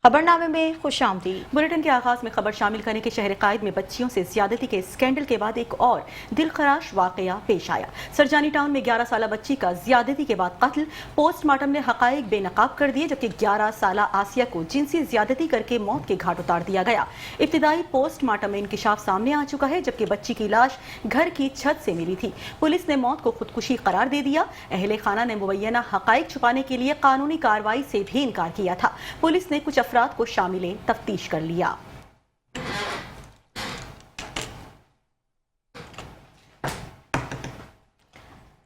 खबरनामे में खुशामदीद। बुलेटिन के आगाज में खबर शामिल करने के शहर कायद में बच्चियों से ज्यादती के स्कैंडल के बाद एक और दिलखराश वाकया पेश आया। सरजानी टाउन में 11 साला बच्ची का ज्यादती के बाद कत्ल। पोस्टमार्टम ने हकाइक बेनकाब कर दिए, जबकि 11 साला आसिया को जिनसी ज्यादती करके मौत के घाट उतार दिया गया। इब्तिदाई पोस्टमार्टम में इंकिशाफ सामने आ चुका है, जबकि बच्ची की लाश घर की छत से मिली थी। पुलिस ने मौत को खुदकुशी करार दे दिया। अहले खाना ने मुबैना हकाइक छुपाने के लिए कानूनी कार्रवाई से भी इनकार किया था। पुलिस ने कुछ अफराद को शामिल तफ्तीश कर लिया।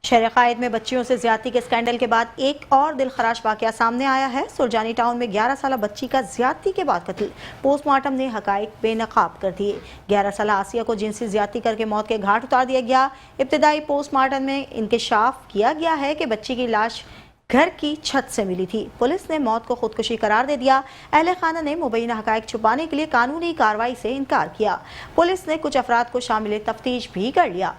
शहर कायद में बच्चियों से ज्यादती के स्कैंडल के बाद एक और दिलखराश वाकया सामने आया है। सुरजानी टाउन में 11 साला बच्ची का ज्यादती के बाद कत्ल। पोस्टमार्टम ने हकाइक बेनकाब कर दिए। 11 साला आसिया को जिनसी ज्यादती करके मौत के घाट उतार दिया गया। इब्तिदाई पोस्टमार्टम में इंकिशाफ किया गया है कि बच्ची की लाश घर की छत से मिली थी। पुलिस ने मौत को खुदकुशी करार दे दिया। अहले खाना ने मुबैना हकाइक छुपाने के लिए कानूनी कार्रवाई से इनकार किया। पुलिस ने कुछ अफराद को शामिल तफ्तीश भी कर लिया।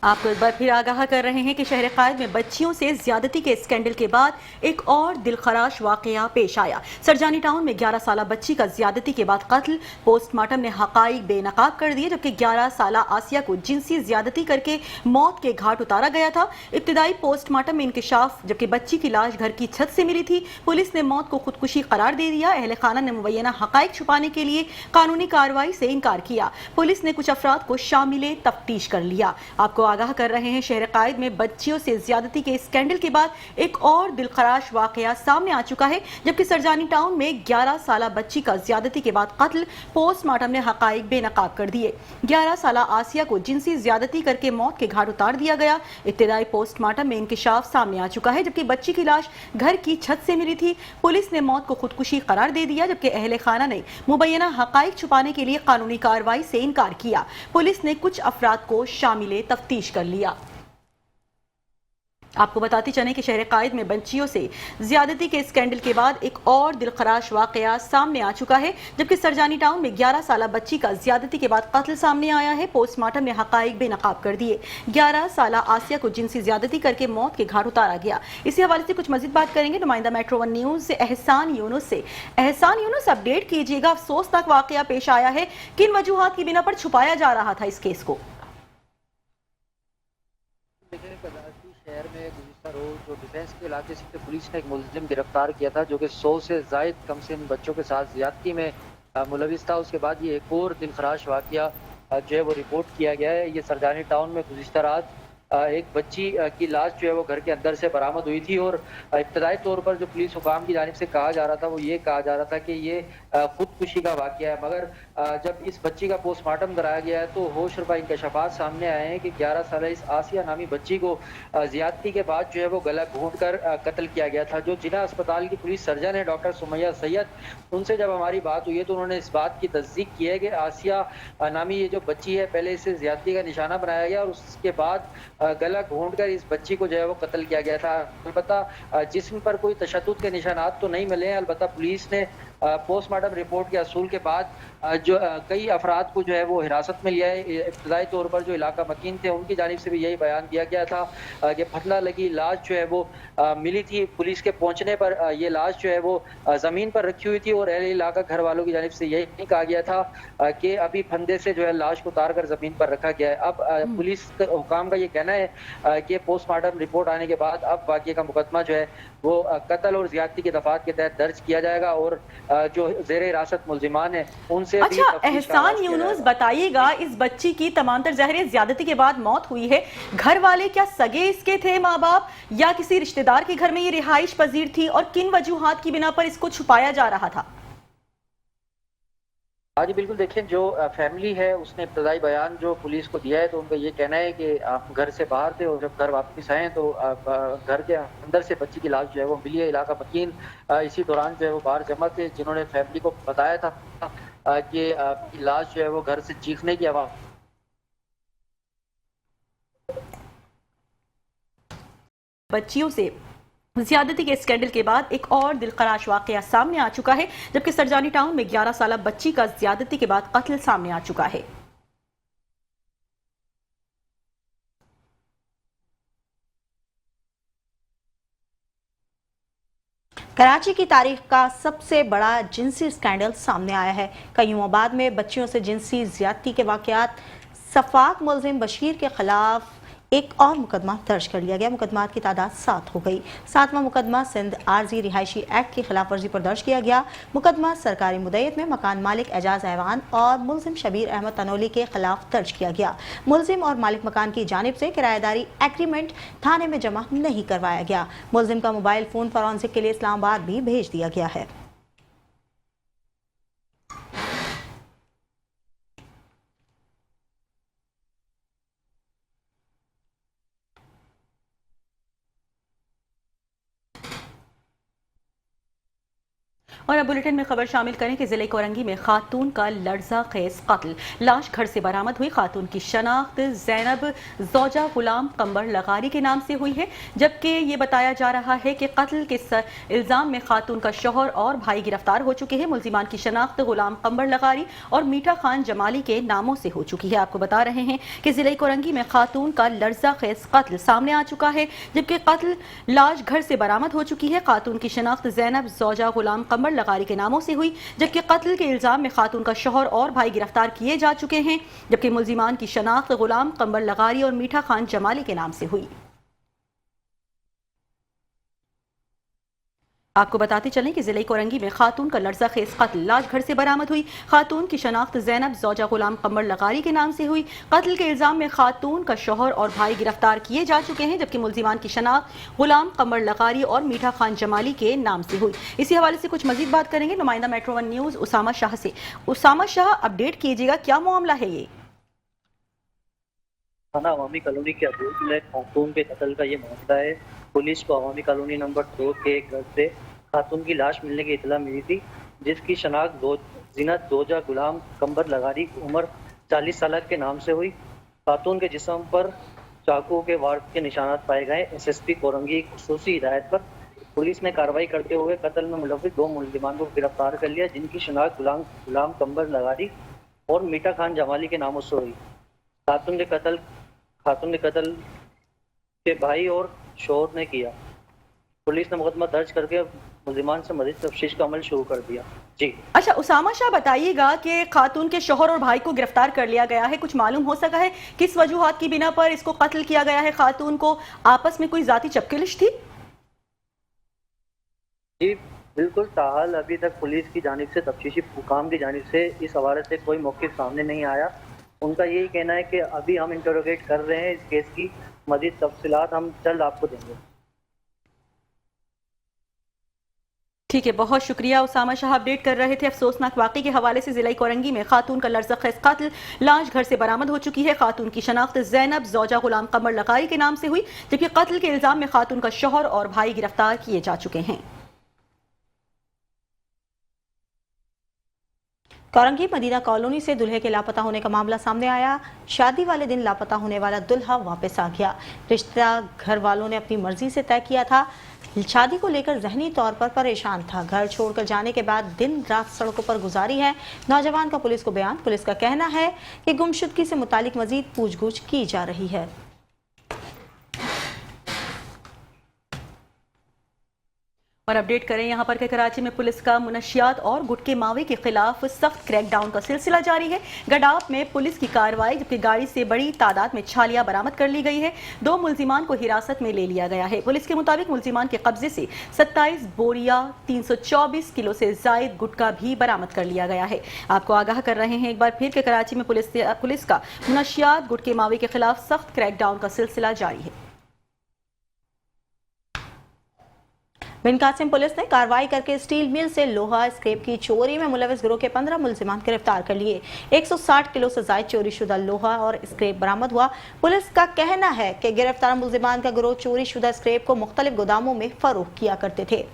आपको एक बार फिर आगाह कर रहे हैं कि शहर कायद में बच्चियों से ज्यादती के स्कैंडल के बाद एक और दिलखराश वाकया पेश आया। सरजानी टाउन में 11 साला बच्ची का ज्यादती के बाद कत्ल। पोस्टमार्टम ने हकाइक बेनकाब कर दिए, जबकि 11 साला आसिया को जिनसी ज्यादती करके मौत के घाट उतारा गया था। इब्तिदाई पोस्टमार्टम में इंकिशाफ, जबकि बच्ची की लाश घर की छत से मिली थी। पुलिस ने मौत को खुदकुशी करार दे दिया। अहले खाना ने मुबैना हकाइक छुपाने के लिए कानूनी कार्रवाई से इनकार किया। पुलिस ने कुछ अफराद को शामिल तफ्तीश कर लिया। आपको आगाह कर रहे हैं, शहर कायद में बच्चियों से ज्यादती के स्कैंडल के बाद एक और दिलखराश वाकया सामने आ चुका है, जबकि सरजानी टाउन में 11 साला बच्ची का ज्यादती के बाद कत्ल। पोस्टमार्टम ने हकाइक बेनकाब कर दिए। 11 साला आसिया को जिनसी ज्यादती करके मौत के घाट उतार दिया गया। इब्तिदाई पोस्टमार्टम में इंकिशाफ सामने आ चुका है, जबकि बच्ची की लाश घर की छत से मिली थी। पुलिस ने मौत को खुदकुशी करार दे दिया, जबकि अहले खाना ने मुबैना हकाइक छुपाने के लिए कानूनी कार्रवाई से इनकार किया। पुलिस ने कुछ अफराद को शामिल तफ्तीश कर लिया। आपको बताते चलें कि शहर कायद में बच्चियों से ज्यादती के स्कैंडल के बाद एक और दिलखराश वाकया सामने आ चुका है, जबकि सरजानी टाउन में 11 साला बच्ची का ज्यादती के बाद कत्ल सामने आया है। पोस्टमार्टम ने हकाइक बेनकाब कर दिए। 11 साला आसिया को जिनसी ज्यादती करके मौत के घाट उतारा गया। इसी हवाले से कुछ मजीद बात करेंगे नुमाइंदा मेट्रो 1 न्यूज से एहसान यूनुस से। एहसान यूनुस, अपडेट कीजिएगा, अफसोसनाक वाकया पेश आया है। किन वजूहात की बिना पर छुपाया जा रहा था इस केस को? शहर में गुज़िश्ता रोज जो डिफेंस के इलाके से पुलिस ने एक मुलजिम गिरफ्तार किया था, जो कि 100 से ज़ायद कमसिन बच्चों के साथ ज़्यादती में मुलविस था। उसके बाद ये एक और दिलखराश वाकया जो है वो रिपोर्ट किया गया है। ये सरजानी टाउन में गुज़िश्ता रात एक बच्ची की लाश जो है वो घर के अंदर से बरामद हुई थी, और इब्तदाई तौर पर जो पुलिस हुकाम की जानिब से कहा जा रहा था वो ये कहा जा रहा था कि ये खुदकुशी का वाकया है। मगर जब इस बच्ची का पोस्टमार्टम कराया गया है तो होश रुबा इंकशाफात सामने आए हैं कि 11 साल इस आसिया नामी बच्ची को ज्यादती के बाद जो है वो गला घोंट कर कत्ल किया गया था। जो जिला अस्पताल की पुलिस सर्जन है डॉक्टर सुमैया सैयद, उनसे जब हमारी बात हुई है तो उन्होंने इस बात की तस्दीक की है कि आसिया नामी ये जो बच्ची है पहले इसे ज्यादती का निशाना बनाया गया और उसके बाद गला घोंट कर इस बच्ची को जो है वो कत्ल किया गया था। अलबत्ता जिस्म पर कोई तशद्दुद के निशानात तो नहीं मिले हैं। अलबत्ता पुलिस ने पोस्टमार्टम रिपोर्ट के असूल के बाद जो कई अफराद को जो है वो हिरासत में लिया है। इब्तदाई तौर पर जो इलाका मकीन थे उनकी जानिब से भी यही बयान दिया गया था कि फटला लगी लाश जो है वो मिली थी। पुलिस के पहुंचने पर ये लाश जो है वो ज़मीन पर रखी हुई थी और अहले इलाका घर वालों की जानिब से यही कहा गया था कि अभी फंदे से जो है लाश को उतार कर ज़मीन पर रखा गया है। अब पुलिस हुकाम का ये कहना है कि पोस्टमार्टम रिपोर्ट आने के बाद अब वाक़ये का मुकदमा जो है वो कत्ल और ज़्यादती के दफात के तहत दर्ज किया जाएगा और जो ज़ेरे हिरासत मुल्जिमान है उनसे। अच्छा एहसान यूनुस, बताइएगा, इस बच्ची की तमाम तर ज़ाहिर ज्यादती के बाद मौत हुई है, घर वाले क्या सगे इसके थे, माँ बाप, या किसी रिश्तेदार के घर में ये रिहाइश पजीर थी, और किन वजूहात की बिना पर इसको छुपाया जा रहा था? हाँ जी बिल्कुल, देखें जो फैमिली है उसने इब्तदाई बयान जो पुलिस को दिया है तो उनका ये कहना है कि आप घर से बाहर थे और जब घर वापस आए तो घर के अंदर से बच्ची की लाश जो है वो मिली है। इलाका मकीन इसी दौरान जो है वो बाहर जमा थे, जिन्होंने फैमिली को बताया था कि लाश जो है वो घर से चीखने की आवाज़। बच्चियों से ज्यादती के स्कैंडल के बाद एक और दिलखराश वाकया सामने आ चुका है, जबकि सरजानी टाउन में 11 साला बच्ची का ज्यादती के बाद कत्ल सामने आ चुका है। कराची की तारीख का सबसे बड़ा जिनसी स्कैंडल सामने आया है। कयूमाबाद में बच्चियों से जिनसी ज्यादती के वाकयात। सफाक मुलजिम बशीर के खिलाफ एक और मुकदमा दर्ज कर लिया गया। मुकदमात की तादाद 7 हो गई। 7वां मुकदमा सिंध आरजी रिहायशी एक्ट की खिलाफ वर्जी पर दर्ज किया गया। मुकदमा सरकारी मुद्दत में मकान मालिक एजाज ऐवान और मुलजिम शबीर अहमद तनोली के खिलाफ दर्ज किया गया। मुलजिम और मालिक मकान की जानिब से किराएदारी एग्रीमेंट थाने में जमा नहीं करवाया गया। मुलजिम का मोबाइल फोन फॉरेंसिक के लिए इस्लामाबाद भी भेज दिया गया है। और अब बुलेटिन में खबर शामिल करें कि जिले कोरंगी में खातून का लर्जा खेज कत्ल। लाश घर से बरामद हुई। खातून की शनाख्त जैनब ज़ौजा गुलाम कंबर लगारी के नाम से हुई है, जबकि ये बताया जा रहा है कि कत्ल के इल्जाम में खातून का शौहर और भाई गिरफ्तार हो चुके हैं। मुलजिमान की शनाख्त गुलाम कंबर लगारी और मीठा खान जमाली के नामों से हो चुकी है। आपको बता रहे हैं कि जिले कोरंगी में खातून का लर्जा खेज कत्ल सामने आ चुका है, जबकि कत्ल लाश घर से बरामद हो चुकी है। खातून की शनाख्त जैनब ज़ौजा गुलाम कंबर लगारी के नामों से हुई, जबकि कत्ल के इल्जाम में खातून का शौहर और भाई गिरफ्तार किए जा चुके हैं, जबकि मुलजिमान की शनाख्त गुलाम कंबर लगारी और मीठा खान जमाली के नाम से हुई। आपको बताते चलें कि जिले कोरंगी में खातून का लर्जा खेज कत्ल लाश घर से बरामद हुई। खातून की शनाख्त जैनब ज़ौजा गुलाम कंबर लगारी के नाम से हुई। कत्ल के इल्जाम में खातून का शौहर और भाई गिरफ्तार किए जा चुके हैं, जबकि मुलजिमान की शनाख्त गुलाम कंबर लगारी और मीठा खान जमाली के नाम से हुई। इसी हवाले से कुछ मजीद बात करेंगे नुमाइंदा मेट्रो 1 न्यूज़ उसामा शाह से। उसामा शाह, अपडेट कीजिएगा, क्या मामला है ये? थाना अवामी कॉलोनी के अबूल में खातून के कत्ल का ये मामला है। पुलिस को अवामी कॉलोनी नंबर 2 के घर से खातून की लाश मिलने की इतला मिली थी, जिसकी शनाख्त जीनत ज़ौजा गुलाम कंबर लगारी उम्र 40 साल के नाम से हुई। खातून के जिस्म पर चाकू के वार के निशानात पाए गए। एसएसपी कोरंगी की खुसूसी हिदायत पर पुलिस ने कार्रवाई करते हुए कत्ल में मुलव्विस 2 मुलजिमान को गिरफ्तार कर लिया, जिनकी शनाख्त गुलाम कंबर लगारी और मीठा खान जमाली के नामों से हुई। खातून के कत्ल के भाई और शौहर ने किया। पुलिस ने मुकदमा दर्ज करके मुलजिमान से मजीद तफ्तीश का अमल शुरू कर दिया। जी अच्छा, उसामा शाह, बताइएगा कि खातून के शौहर और भाई को गिरफ्तार कर लिया गया है, कुछ मालूम हो सका है किस वजूहात की बिना पर इसको कत्ल किया गया है? खातून को आपस में कोई जाती चपकेलिश थी? जी बिल्कुल, ताहाल अभी तक पुलिस की जानिब से, तफ्तीशी हुकाम की जानिब से इस हवाले से कोई मौक़िफ़ सामने नहीं आया। उनका यही कहना है कि अभी हम इंटरोगेट कर रहे हैं इस केस की, मज़ीद तफसीलात हम जल्द आपको देंगे। ठीक है, बहुत शुक्रिया उसामा शाह, अपडेट कर रहे थे। अफसोसनाक वाकई के हवाले से जिला कोरंगी में खातून का लर्जा खेज कत्ल, लाश घर से बरामद हो चुकी है। खातून की शनाख्त जैनब ज़ौजा गुलाम कंबर लगारी के नाम से हुई, जबकि कत्ल के इल्जाम में खातून का शौहर और भाई गिरफ्तार किए जा चुके हैं। कोरंगी मदीना कॉलोनी से दुल्हे के लापता होने का मामला सामने आया। शादी वाले दिन लापता होने वाला दुल्हा वापस आ गया। रिश्ता घर वालों ने अपनी मर्जी से तय किया था। शादी को लेकर जहनी तौर पर परेशान था। घर छोड़कर जाने के बाद दिन रात सड़कों पर गुजारी है। नौजवान का पुलिस को बयान। पुलिस का कहना है कि गुमशुदगी से मुतालिक मजीद पूछगछ की जा रही है। और अपडेट करें यहाँ पर कि कराची में पुलिस का मुनशियात और गुटके मावे के खिलाफ सख्त क्रैकडाउन का सिलसिला जारी है। गडाप में पुलिस की कार्रवाई, जबकि गाड़ी से बड़ी तादाद में छालियां बरामद कर ली गई है। 2 मुलजिमान को हिरासत में ले लिया गया है। पुलिस के मुताबिक मुलजिमान के कब्जे से 27 बोरिया 324 किलो से जायद गुटका भी बरामद कर लिया गया है। आपको आगाह कर रहे हैं एक बार फिर कि कराची में पुलिस का मुनशियात गुटके मावे के खिलाफ सख्त क्रैकडाउन का सिलसिला जारी है। बिन कासिम पुलिस ने कार्रवाई करके स्टील मिल से लोहा स्क्रैप की चोरी में मुलविस गिरोह के 15 मुलजिमान गिरफ्तार कर लिए। 160 किलो से जायद चोरी शुदा लोहा और स्क्रैप बरामद हुआ। पुलिस का कहना है कि गिरफ्तार मुलजिमान का गिरोह चोरी शुदा स्क्रैप को मुख्तलिफ गोदामों में फरोख्त किया करते थे।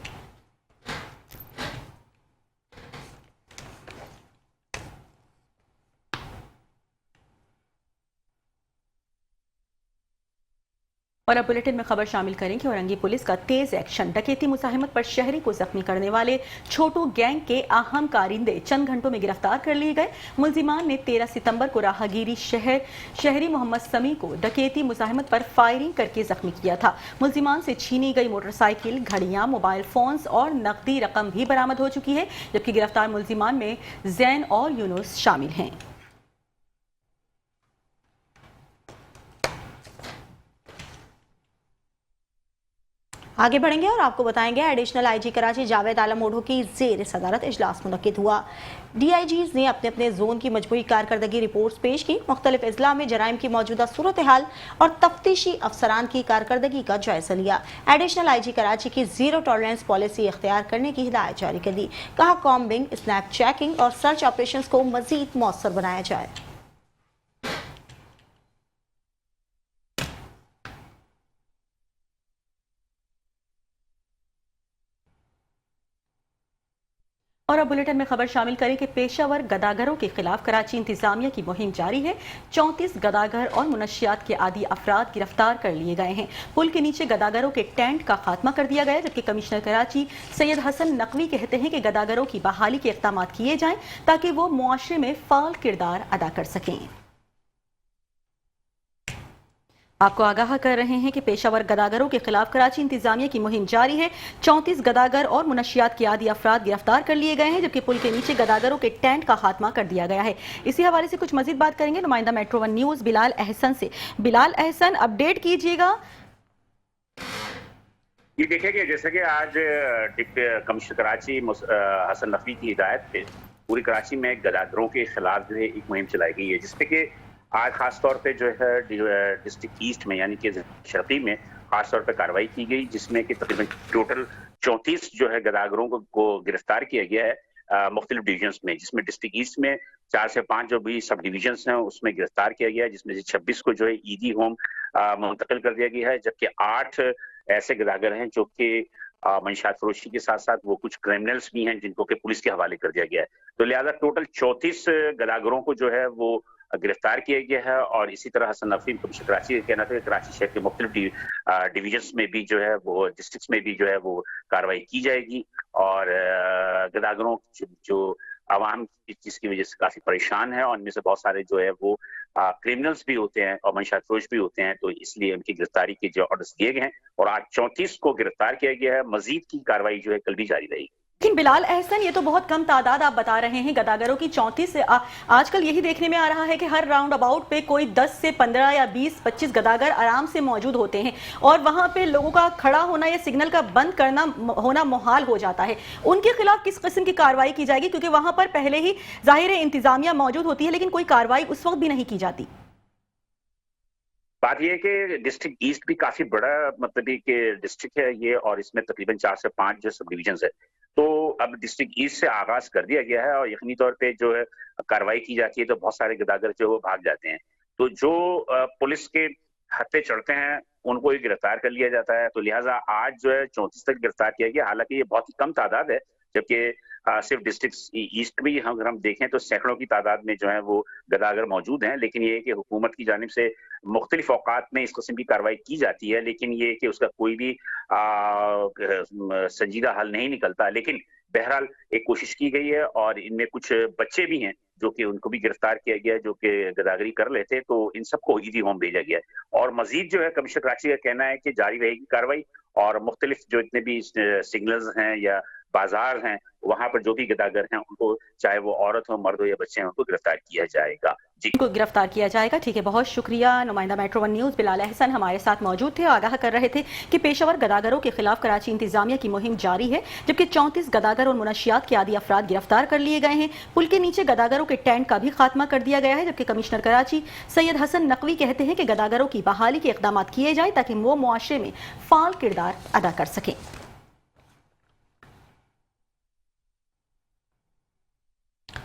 और अब बुलेटिन में खबर शामिल करेंगे। औरंगी पुलिस का तेज एक्शन, डकैती मुजाहिमत पर शहरी को जख्मी करने वाले छोटू गैंग के अहम कारिंदे चंद घंटों में गिरफ्तार कर लिए गए। मुलजिमान ने 13 सितंबर को राहगीरी शहरी मोहम्मद समी को डकैती मुजाहिमत पर फायरिंग करके जख्मी किया था। मुलजिमान से छीनी गई मोटरसाइकिल, घड़ियां, मोबाइल फोन्स और नकदी रकम भी बरामद हो चुकी है, जबकि गिरफ्तार मुलजिमान में जैन और यूनुस शामिल हैं। आगे बढ़ेंगे और आपको बताएंगे एडिशनल आईजी कराची जावेद आलम ओढ़ो की जेर सदारत इजलास मुनक्किद हुआ। डीआईजीज ने अपने अपने जोन की मजमूई कारकर्दगी रिपोर्ट्स पेश की। मुख्तलिफ अजला में जराइम की मौजूदा सूरत हाल और तफ्तीशी अफसरान की कारकर्दगी का जायजा लिया। एडिशनल आईजी कराची की जीरो टॉलरेंस पॉलिसी इख्तियार करने की हिदायत जारी कर दी। कहा कॉम्बिंग, स्नैप चेकिंग और सर्च ऑपरेशन को मजीद मौसर बनाया जाए। और अब बुलेटिन में खबर शामिल करें कि पेशावर गदागरों के खिलाफ कराची इंतजामिया की मुहिम जारी है। 34 गदागर और मुनशियात के आदी अफराद गिरफ्तार कर लिए गए हैं। पुल के नीचे गदागरों के टेंट का खात्मा कर दिया गया, जबकि कमिश्नर कराची सैयद हसन नकवी कहते हैं कि गदागरों की बहाली के इक़दाम किए जाएं ताकि वो मुआशरे में फाल किरदार अदा कर सकें। आपको आगाह कर रहे हैं कि पेशावर गदागरों के खिलाफ कराची इंतजामिया की मुहिम जारी है। 34 गदागर और मुनशियात के आदी अफराद गिरफ्तार कर लिए गए हैं, जबकि पुल के नीचे गदागरों के टेंट का खात्मा कर दिया गया है। इसी हवाले से कुछ मजीद बात करेंगे नुमाइंदा metro one news Bilal Ahsan से। बिलाल अहसन, अपडेट कीजिएगा। ये देखिए कि जैसे कि आज डिप्टी कमिश्नर कराची हसन नकवी की हिदायत पे पूरी कराची में गदागरों के खिलाफ जो है एक मुहिम चलाई गई है, जिसपे कि आज खास तौर पे जो है डिस्ट्रिक्ट ईस्ट में यानी कि शर्की में खास तौर पे कार्रवाई की गई, जिसमें कि तकरीबन टोटल 34 जो है गदागरों को गिरफ्तार किया गया है मुख्तलिफ डिवीजन्स में, जिसमें डिस्ट्रिक्ट ईस्ट में 4 से 5 जो भी सब डिवीजन्स हैं उसमें गिरफ्तार किया गया है, जिसमें से 26 को जो है ईदी होम मुंतकिल कर दिया गया है, जबकि 8 ऐसे गदागर हैं जो कि मंशात फरोशी के साथ साथ वो कुछ क्रिमिनल्स भी हैं जिनको कि पुलिस के हवाले कर दिया गया है। तो लिहाजा टोटल 34 गदागरों को जो है वो गिरफ्तार किया गया है। और इसी तरह हसन नकवी कमिश्नर कराची का कहना था कि कराची शहर के मुख्तलिफ डिवीजन्स में भी जो है वो डिस्ट्रिक्ट्स में भी जो है वो कार्रवाई की जाएगी और गदागरों जो आवाम जिसकी वजह से काफी परेशान है और इनमें से बहुत सारे जो है वो क्रिमिनल्स भी होते हैं और मंशात फरोश भी होते हैं, तो इसलिए उनकी गिरफ्तारी के जो ऑर्डर्स दिए गए हैं और आज 34 को गिरफ्तार किया गया है। मजीद की कार्रवाई जो है कल भी जारी रहेगी। लेकिन बिलाल अहसन, ये तो बहुत कम तादाद आप बता रहे हैं गदागरों की। 34 से आजकल यही देखने में आ रहा है कि हर राउंड अबाउट पे कोई 10 से 15 या 20-25 गदागर आराम से मौजूद होते हैं और वहां पे लोगों का खड़ा होना या सिग्नल का बंद करना होना मुहाल हो जाता है। उनके खिलाफ किस किस्म की कार्रवाई की जाएगी, क्योंकि वहां पर पहले ही जाहिर है इंतजामिया मौजूद होती है लेकिन कोई कार्रवाई उस वक्त भी नहीं की जाती। बात यह है कि डिस्ट्रिक्ट ईस्ट भी काफी बड़ा मतलब कि डिस्ट्रिक्ट है ये, और इसमें तकरीबन 4 से 5 जो सब डिवीजन है, तो अब डिस्ट्रिक्ट ईस्ट से आगाज कर दिया गया है और यकीनी तौर पे जो है कार्रवाई की जाती है तो बहुत सारे गदागर जो वो भाग जाते हैं, तो जो पुलिस के हद पे चढ़ते हैं उनको ही गिरफ्तार कर लिया जाता है। तो लिहाजा आज जो है 34 तक गिरफ्तार किया गया, हालांकि ये बहुत ही कम तादाद है, जबकि सिर्फ डिस्ट्रिक्ट ईस्ट में अगर हम देखें तो सैकड़ों की तादाद में जो है वो गदागर मौजूद हैं। लेकिन ये है कि हुकूमत की जानिब से मुख्तलिफ औकात में इस किस्म की कार्रवाई की जाती है, लेकिन ये कि उसका कोई भी संजीदा हल नहीं निकलता। लेकिन बहरहाल एक कोशिश की गई है और इनमें कुछ बच्चे भी हैं जो कि उनको भी गिरफ्तार किया गया है जो कि गदागरी कर लेते, तो इन सबको ईदी होम भेजा गया है। और मजीद जो है कमिश्नर कराची का कहना है कि जारी रहेगी कार्रवाई और मुख्तलिफ जो इतने भी सिग्नल्स हैं या बाजार हैं वहां पर जो भी गदागर हैं उनको, चाहे वो औरत हो, मर्द हो या बच्चे हैं, उनको गिरफ्तार किया जाएगा। को गिरफ्तार किया जाएगा। ठीक है, बहुत शुक्रिया। नुमाइंदा metro one news Bilal Ahsan हमारे साथ मौजूद थे, आगाह कर रहे थे कि पेशावर गदागरों के खिलाफ कराची इंतजामिया की मुहिम जारी है, जबकि 34 गदागर और मुनशियात के आदी अफराद गिरफ्तार कर लिए गए हैं। पुल के नीचे गदागरों के टेंट का भी खात्मा कर दिया गया है, जबकि कमिश्नर कराची सैयद हसन नकवी कहते हैं कि गदागरों की बहाली के इक़दाम किए जाए ताकि वो मुआशरे में फाल किरदार अदा कर सकें।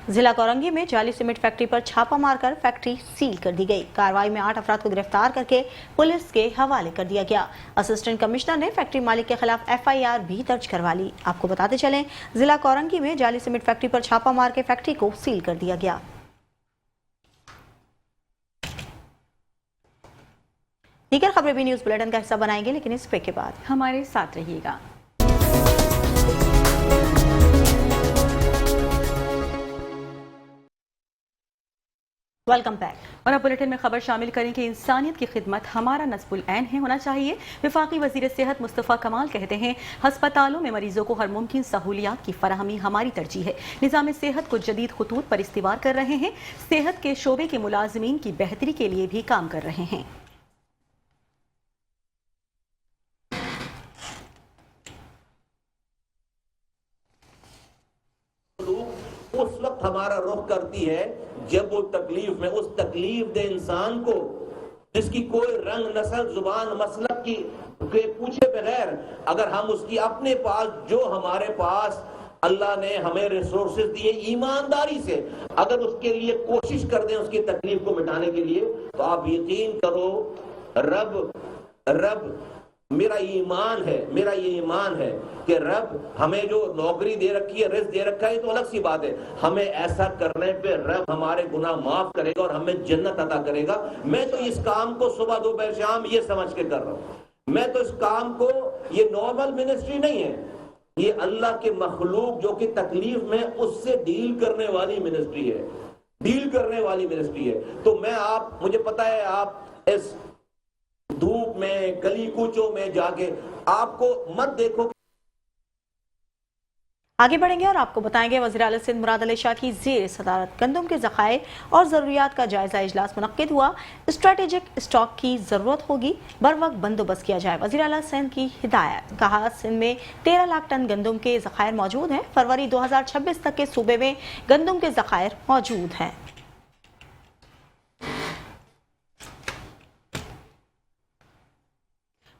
जिला कोरंगी में जाली सीमेंट फैक्ट्री पर छापा मारकर फैक्ट्री सील कर दी गई। कार्रवाई में 8 अफराद को गिरफ्तार करके पुलिस के हवाले कर दिया गया। असिस्टेंट कमिश्नर ने फैक्ट्री मालिक के खिलाफ FIR भी दर्ज करवा ली। आपको बताते चलें, जिला कोरंगी में जाली सीमेंट फैक्ट्री पर छापा मार के फैक्ट्री को सील कर दिया गया। दीगर खबरें भी न्यूज़ बुलेटिन का हिस्सा बनाएंगे, लेकिन इस ब्रेक के बाद हमारे साथ रहिएगा। Welcome back. और अब बुलेटिन में खबर शामिल करें कि इंसानियत की खिदमत हमारा नस्बुल ऐन है होना चाहिए। वफाकी वजीर सेहत मुस्तफ़ा कमाल कहते हैं, हस्पतालों में मरीजों को हर मुमकिन सहूलियात की फराहमी हमारी तरजीह है। निज़ाम सेहत को जदीद खुतूत पर इस्तेवार कर रहे हैं। सेहत के शोबे के मुलाजमीन की बेहतरी के लिए भी काम कर रहे हैं। उस वक्त हमारा रुख करती है जब वो तकलीफ में, उस तकलीफ दे इंसान को जिसकी कोई रंग, नस्ल, जुबान, मसलक की के पूछे बगैर अगर हम उसकी अपने पास, जो हमारे पास अल्लाह ने हमें रिसोर्सेज दिए, ईमानदारी से अगर उसके लिए कोशिश कर दें उसकी तकलीफ को मिटाने के लिए, तो आप यकीन करो रब मेरा ये ईमान है कि रब हमें जो नौकरी दे रखी है, रिज़्क़ दे रखा है, तो अलग सी बात है। हमें ऐसा करने पे रब हमारे गुनाह माफ करेगा और हमें जन्नत अता करेगा। मैं तो इस काम को सुबह दोपहर शाम ये समझ के कर रहा हूं। मैं तो इस काम को, ये नॉर्मल मिनिस्ट्री नहीं है, ये अल्लाह के मखलूक जो कि तकलीफ में उससे डील करने वाली मिनिस्ट्री है। तो मैं, आप, मुझे पता है आप इस धूप में, गली कूचों में जाके आपको मत देखो। आगे बढ़ेंगे और आपको बताएंगे, वज़ीर आला सिंध मुराद अली शाह की ज़ेर सदारत गंदम के ज़खायर और ज़रूरियात का जायज़ा इजलास मुनक्किद हुआ। स्ट्रेटेजिक स्टॉक की ज़रूरत होगी, बर वक्त बंदोबस्त किया जाए। वज़ीर आला सिंध की हिदायत। कहा, सिंध में 13 लाख टन गंदम के ज़खायर मौजूद हैं। फरवरी 2026 तक के सूबे में गंदम के ज़खायर मौजूद हैं।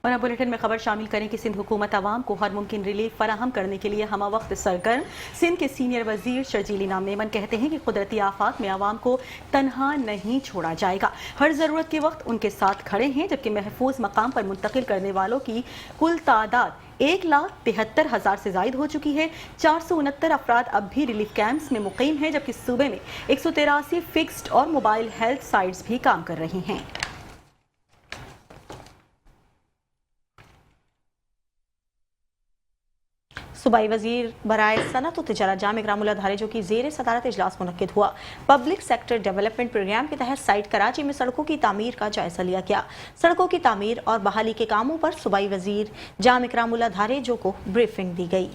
और अब बुलेटिन में खबर शामिल करें कि सिंध हुकूमत आवाम को हर मुमकिन रिलीफ फराहम करने के लिए हमा वक्त सरगर्म। सिंध के सीनियर वजीर शर्जील इनाम मेमन कहते हैं कि कुदरती आफात में आवाम को तनहा नहीं छोड़ा जाएगा, हर ज़रूरत के वक्त उनके साथ खड़े हैं। जबकि महफूज मकाम पर मुंतकिल करने वालों की कुल तादाद 1,73,000 से जायद हो चुकी है। 469 अफराद अब भी रिलीफ कैंप्स में मुकीम हैं, जबकि सूबे में 183 फिक्स्ड और मोबाइल हेल्थ साइट्स भी काम कर रही हैं। सूबाई वजीर बराए सनत और तिजारत जाम इकरामुल्लाह धारेजो की ज़ेर सदारत इजलास मुनक्किद हुआ। पब्लिक सेक्टर डेवलपमेंट प्रोग्राम के तहत साइट कराची में सड़कों की तामीर का जायजा लिया गया। सड़कों की तामीर और बहाली के कामों पर सूबाई वजीर जाम इकरामुल्लाह धारेजो को ब्रीफिंग दी गई।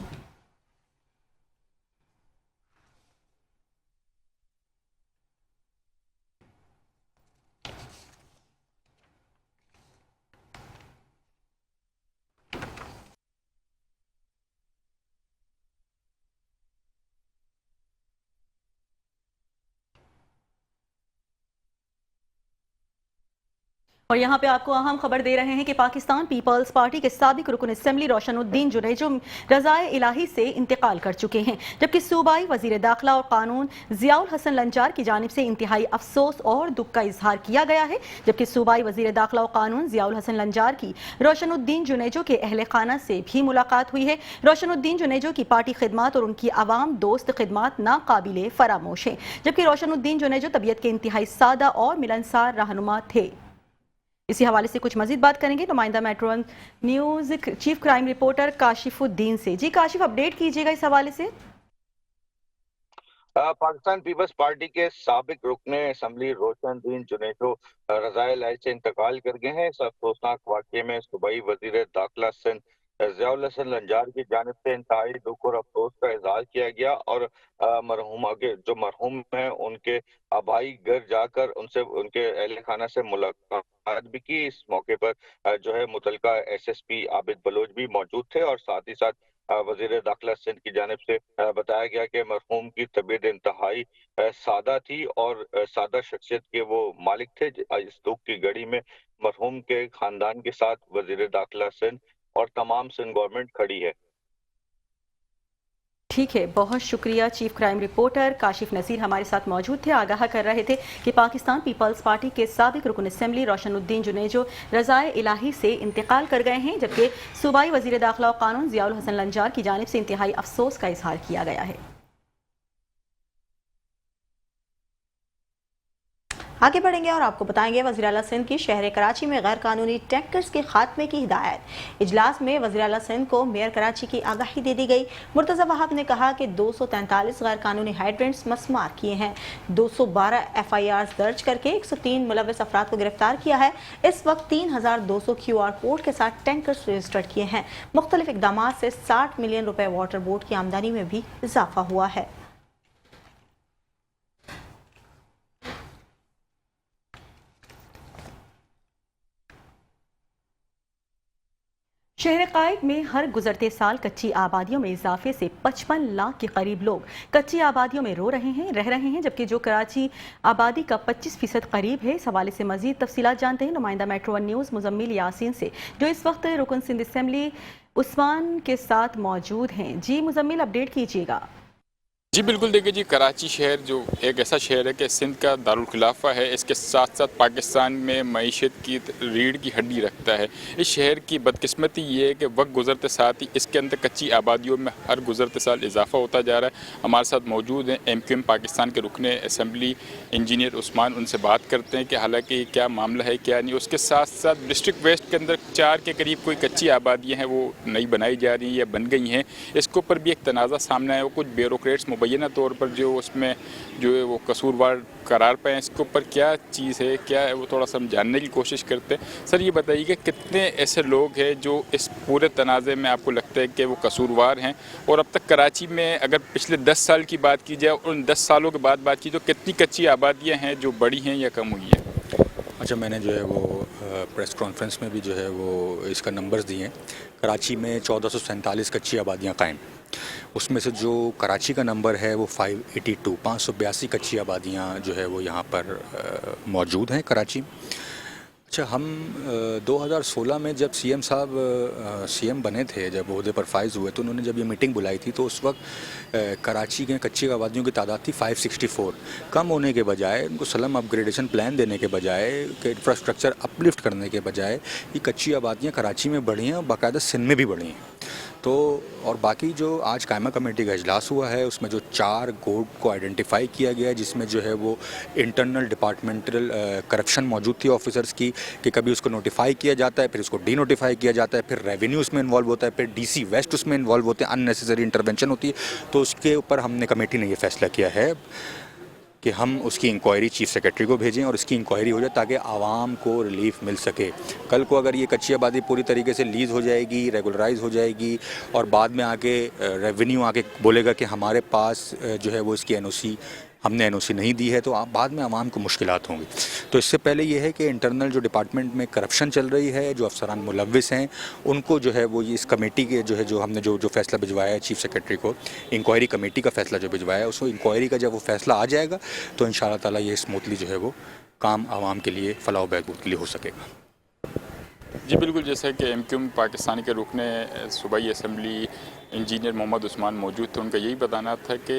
और यहाँ पे आपको अहम खबर दे रहे हैं कि पाकिस्तान पीपल्स पार्टी के साबिक रुकन असेंबली रोशनुद्दीन जुनेजो रज़ाए इलाही से इंतकाल कर चुके हैं। जबकि सूबाई वजीर दाखिला और कानून ज़ियाउल हसन लंजार की जानिब से इंतहाई अफसोस और दुख का इजहार किया गया है। जबकि सूबाई वजीर दाखिला और कानून ज़ियाउल हसन लंजार की रोशनुद्दीन जुनेजो के अहले खाना से भी मुलाकात हुई है। रोशनुद्दीन जुनेजो की पार्टी खिदमात और उनकी आवाम दोस्त खिदमात नाकाबिले फरामोश हैं। जबकि रोशनुद्दीन जुनेजो तबीयत के इंतहाई सादा और मिलनसार रहनुमा थे। इसी हवाले से कुछ मजीद बात करेंगे नुमाइंदा metro news chief crime reporter Kashifuddin से। जी काशिफ, अपडेट कीजिएगा इस हवाले से। पाकिस्तान पीपल्स पार्टी के साबिक रुकन असेंबली रोशनुद्दीन जुनेजो रज़ाए इलाही से इंतकाल कर गए हैं। इस अफसोसनाक वाक़े में सूबाई वज़ीर दाखिला सिंध ज़ियाउल हसन लंजार की जानिब से इंतहाई दुख और अफसोस का इजहार किया गया और मरहूमा के जो मरहूम हैं उनके आबाई घर जाकर उनसे, उनके अहले खाना से मुलाकात भी की। इस मौके पर जो है मुतलका SSP आबिद बलोच भी मौजूद थे और साथ ही साथ वजीर दाखिला सिंध की जानिब से बताया गया कि मरहूम की तबीयत इंतहाई सादा थी और सादा शख्सियत के वो मालिक थे। इस दुख की घड़ी में मरहूम के खानदान के साथ वजीर दाखिला सिंध और तमाम सिंध गवर्नमेंट खड़ी है। ठीक है, बहुत शुक्रिया। Chief crime reporter Kashif Nasir हमारे साथ मौजूद थे, आगाह कर रहे थे कि पाकिस्तान पीपल्स पार्टी के साबिक रुकन असेंबली रोशनुद्दीन जुनेजो रज़ाए इलाही से इंतकाल कर गए हैं। जबकि सूबाई वजीर दाखिला और कानून ज़ियाउल हसन लंजार की जानिब से इंतहाई अफसोस का इजहार किया गया है। आगे बढ़ेंगे और आपको बताएंगे वज़ीर आला सिंध की शहर कराची में गैर कानूनी टैंकर्स के खात्मे की हिदायत। इजलास में वज़ीर आला सिंध को मेयर कराची की आगाही दे दी गई। मुर्तज़ा वहाब ने कहा कि 243 गैर कानूनी हाइड्रेंट्स मस्मार किए हैं। 212 FIRs दर्ज करके 103 मुलविस अफराद को गिरफ्तार किया है। इस वक्त 3200 QR कोड के साथ टैंकर्स रजिस्टर्ड किए हैं। मुख्तलिफ इकदाम से 60 मिलियन रुपए वाटर बोर्ड की आमदनी में भी इजाफा हुआ है। शहर कायद में हर गुजरते साल कच्ची आबादियों में इजाफे से 55 लाख के करीब लोग कच्ची आबादियों में रह रहे हैं, जबकि जो कराची आबादी का 25% करीब है। इस हवाले से मजीद तफसीलात जानते हैं नुमाइंदा metro one news Muzammil Yasin से, जो इस वक्त रुकन सिंध असम्बली उस्मान के साथ मौजूद हैं। जी मुजम्मिल, अपडेट कीजिएगा। जी बिल्कुल, देखिए जी, कराची शहर जो एक ऐसा शहर है कि सिंध का दारुल खिलाफा है, इसके साथ साथ पाकिस्तान में मईशत की रीढ़ की हड्डी रखता है। इस शहर की बदकिस्मती ये है कि वक्त गुजरते साथ ही इसके अंदर कच्ची आबादियों में हर गुजरते साल इजाफा होता जा रहा है। हमारे साथ मौजूद हैं MQM पाकिस्तान के रुकने असम्बली इंजीनियर उस्मान, उनसे बात करते हैं कि हालांकि क्या मामला है क्या नहीं। उसके साथ साथ डिस्ट्रिक्ट वेस्ट के अंदर 4 के करीब कोई कच्ची आबादियाँ हैं वो नई बनाई जा रही हैं या बन गई हैं। इसके ऊपर भी एक तनाज़ा सामने आया। वो कुछ ब्यूरोक्रेट्स मुबैना तौर पर जो उसमें जो है वो कसूरवार करार पाए, इसके ऊपर क्या चीज़ है क्या है वो थोड़ा सा हम जानने की कोशिश करते हैं। सर ये बताइए कि कितने ऐसे लोग हैं जो इस पूरे तनाज़े में आपको लगता है कि वो कसूरवार हैं, और अब तक कराची में अगर पिछले 10 साल की बात की जाए और उन 10 सालों के बाद बात की तो कितनी कच्ची आबादियाँ हैं जो बढ़ी हैं या कम हुई हैं? अच्छा, मैंने जो है वो प्रेस कॉन्फ्रेंस में भी जो है वो इसका नंबर्स दिए हैं। कराची में 1447 कच्ची आबादियाँ कायम, उसमें से जो कराची का नंबर है वो 582 कच्ची आबादियाँ जो है वो यहाँ पर मौजूद हैं कराची। अच्छा, हम 2016 में जब CM साहब CM बने थे, जब ओहदे पर फाइज हुए, तो उन्होंने जब ये मीटिंग बुलाई थी तो उस वक्त कराची के कच्ची आबादियों की तादाद थी 564। कम होने के बजाय, उनको स्लम अपग्रेडेशन प्लान देने के बजाय, कि इंफ्रास्ट्रक्चर अपलिफ्ट करने के बजाय ये कच्ची आबादियाँ कराची में बढ़ी हैं और बाकायदा सिंध में भी बढ़ी हैं। तो और बाकी जो आज कायमा कमेटी का इजलास हुआ है उसमें जो 4 कोड को आइडेंटिफाई किया गया है, जिसमें जो है वो इंटरनल डिपार्टमेंटल करप्शन मौजूद थी ऑफिसर्स की, कि कभी उसको नोटिफाई किया जाता है, फिर उसको डी नोटिफाई किया जाता है, फिर रेवेन्यू उसमें इन्वॉल्व होता है, फिर DC वेस्ट उसमें इन्वॉल्व होते हैं, अननेसेसरी इंटरवेंशन होती है। तो उसके ऊपर हमने कमेटी ने ये फैसला किया है कि हम उसकी इंक्वायरी चीफ सेक्रेटरी को भेजें और इसकी इंक्वायरी हो जाए ताकि आवाम को रिलीफ मिल सके। कल को अगर ये कच्ची आबादी पूरी तरीके से लीज़ हो जाएगी, रेगुलराइज हो जाएगी और बाद में आके रेवेन्यू आके बोलेगा कि हमारे पास जो है वो इसकी NOC हमने NOC नहीं दी है, तो आप बाद में आवाम को मुश्किलात होंगी। तो इससे पहले ये है कि इंटरनल जो डिपार्टमेंट में करप्शन चल रही है, जो अफसरान मुलव्विस हैं, उनको जो है वो इस कमेटी के जो है जो हमने जो फैसला भिजवाया है चीफ सेक्रेटरी को, इंक्वायरी कमेटी का फैसला जो भिजवाया है, उसको इंक्वायरी का जब वो फैसला आ जाएगा तो इंशाअल्लाह ताला ये स्मूथली जो है वो काम आवाम के लिए फलाह बहबूद के लिए हो सकेगा। जी बिल्कुल, जैसा कि MQM पाकिस्तान के रुकने सूबाई असम्बली इंजीनियर मोहम्मद उस्मान मौजूद थे, उनका यही बताना था कि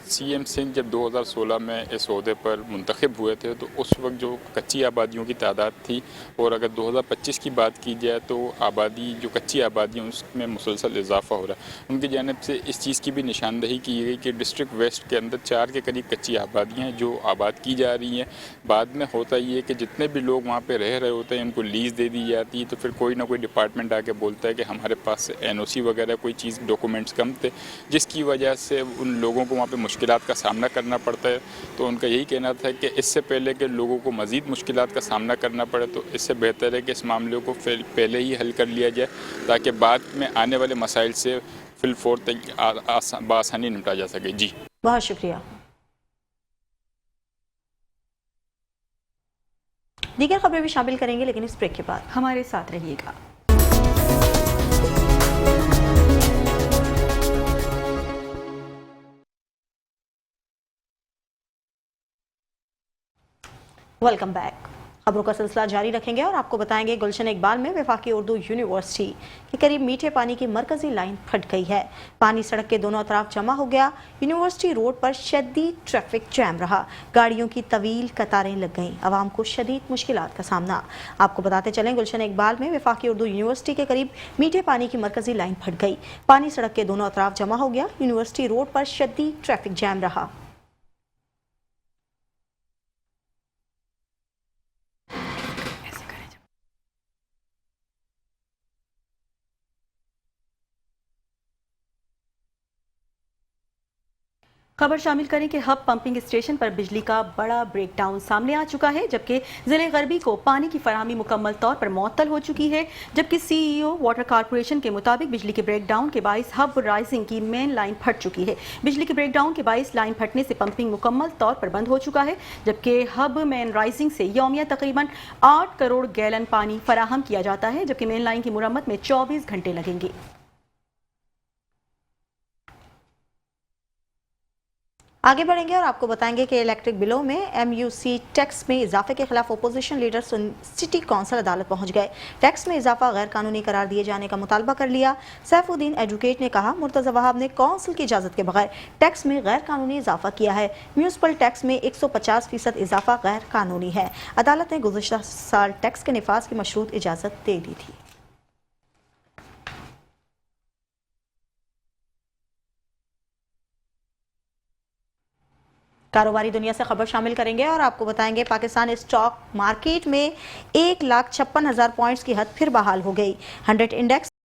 CM सिंध जब 2016 में इस ओहदे पर मुंतखब हुए थे तो उस वक्त जो कच्ची आबादियों की तादाद थी, और अगर 2025 की बात की जाए तो आबादी जो कच्ची आबादी उसमें मुसलसल इजाफा हो रहा है। उनकी जानिब से इस चीज़ की भी निशानदही की गई कि डिस्ट्रिक्ट वेस्ट के अंदर 4 के करीब कच्ची आबादियाँ हैं जो आबाद की जा रही हैं। बाद में होता ये है कि जितने भी लोग वहाँ पर रह रहे होते हैं उनको लीज़ दे दी जाती है, तो फिर कोई ना कोई डिपार्टमेंट आके बोलता है कि हमारे पास NOC वगैरह कोई चीज़ डॉक्यूमेंट्स कम थे, जिसकी वजह से उन लोगों को वहाँ पे मुश्किलात का सामना करना पड़ता है। तो उनका यही कहना था कि इससे पहले कि लोगों को मज़ीद मुश्किलात का सामना करना पड़े तो इससे बेहतर है कि इस मामले को पहले ही हल कर लिया जाए ताकि बाद में आने वाले मसाइल से फिलफौर बआसानी निपटा जा सके। जी बहुत शुक्रिया। दीगर खबरें भी शामिल करेंगे लेकिन इस ब्रेक के बाद। हमारे साथ रहिएगा। Welcome back. खबरों का सिलसिला जारी रखेंगे और आपको बताएंगे गुलशन इकबाल में वफाकी उर्दू यूनिवर्सिटी के करीब मीठे पानी की मरकजी लाइन फट गई है। पानी सड़क के दोनों तरफ जमा हो गया। यूनिवर्सिटी रोड पर शदीद ट्रैफिक जैम रहा, गाड़ियों की तवील कतारें लग गईं, आवाम को शदीद मुश्किलात का सामना। आपको बताते चलें गुलशन इकबाल में वफाकी उर्दू यूनिवर्सिटी के करीब मीठे पानी की मरकजी लाइन फट गई। पानी सड़क के दोनों तरफ जमा हो गया। यूनिवर्सिटी रोड पर शदीद ट्रैफिक जैम रहा। खबर शामिल करें कि हब पंपिंग स्टेशन पर बिजली का बड़ा ब्रेकडाउन सामने आ चुका है, जबकि जिले गरबी को पानी की फराहमी मुकम्मल तौर पर मुअत्तल हो चुकी है। जबकि सीईओ वाटर कॉरपोरेशन के मुताबिक बिजली के ब्रेकडाउन के बाइस हब राइजिंग की मेन लाइन फट चुकी है। बिजली के ब्रेकडाउन के बाइस लाइन फटने से पंपिंग मुकम्मल तौर पर बंद हो चुका है, जबकि हब मेन राइजिंग से यौमिया तकरीबन 8 करोड़ गैलन पानी फराहम किया जाता है, जबकि मेन लाइन की मुरम्मत में 24 घंटे लगेंगे। आगे बढ़ेंगे और आपको बताएंगे कि इलेक्ट्रिक बिलों में MUC टैक्स में इजाफे के खिलाफ अपोजिशन लीडर सिटी कौंसिल अदालत पहुंच गए। टैक्स में इजाफा गैर कानूनी करार दिए जाने का मुतालबा कर लिया। सैफुद्दीन एडवोकेट ने कहा, मुर्तज़ा वहाब ने कौंसिल की इजाजत के बगैर टैक्स में गैर कानूनी इजाफा किया है। म्यूनसिपल टैक्स में 150% इजाफा गैर कानूनी है। अदालत ने गुज़िश्ता साल टैक्स के निफाज की मशरूत इजाजत दे दी थी। कारोबारी दुनिया से खबर शामिल करेंगे और आपको बताएंगे पाकिस्तान स्टॉक मार्केट में 1,56,000 पॉइंट्स की हद फिर बहाल हो गई। 100 इंडेक्स